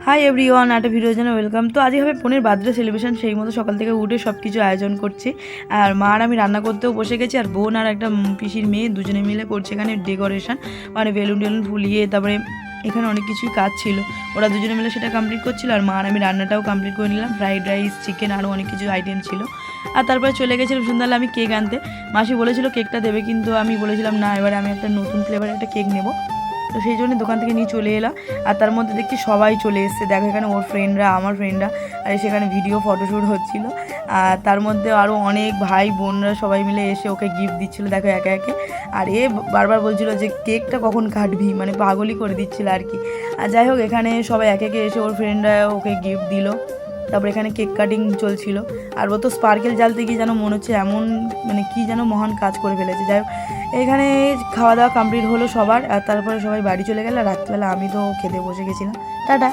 Hi everyone, একটা video জন্য welcome. তো আজকে হবে বোনের বার্থডে সেলিব্রেশন, সেই মতো সকাল থেকে উঠে সব কিছু আয়োজন করছি। আর মা আর আমি রান্না করতেও বসে গেছি, আর বোন আর একটা পিসির মেয়ে দুজনে মিলে করছে এখানে ডেকোরেশন, মানে বেলুন টেলুন ফুলিয়ে। তারপরে এখানে অনেক কিছুই কাজ ছিল, ওরা দুজনে মিলে সেটা কমপ্লিট করছিল, আর মা আর আমি রান্নাটাও কমপ্লিট করে নিলাম। ফ্রাইড রাইস, চিকেন, আরও অনেক কিছু আইটেম ছিল। আর তারপরে চলে গেছিলাম সন্ধ্যাবেলা আমি কেক আনতে। মাসি বলেছিল কেকটা দেবে, কিন্তু আমি বলেছিলাম না, এবারে আমি একটা নতুন ফ্লেভারের একটা কেক নেবো। তো সেই জন্য দোকান থেকে নিয়ে চলে এলাম। আর তার মধ্যে দেখছি সবাই চলে এসছে, দেখো এখানে ওর ফ্রেন্ডরা, আমার ফ্রেন্ডরা, আর সেখানে ভিডিও ফটোশ্যুট হচ্ছিল। আর তার মধ্যে আরও অনেক ভাই বোনরা সবাই মিলে এসে ওকে গিফট দিচ্ছিলো, দেখো একে একে। আর বারবার বলছিল যে কেকটা কখন কাটবি, মানে পাগলই করে দিচ্ছিল আর কি। আর যাই হোক, এখানে সবাই একে একে এসে ওর ফ্রেন্ডরা ওকে গিফট দিল। তারপর এখানে কেক কাটিং চলছিল। আর ও তো স্পার্কেল জ্বালতে গিয়ে যেন মনে হচ্ছে এমন, মানে কি যেন মহান কাজ করে ফেলেছে। যাই হোক, এখানে খাওয়া দাওয়া কমপ্লিট হলো সবার। আর তারপরে সবাই বাড়ি চলে গেল। রাত্রিবেলা আমি তো খেতে বসে গেছিলাম। টাটা।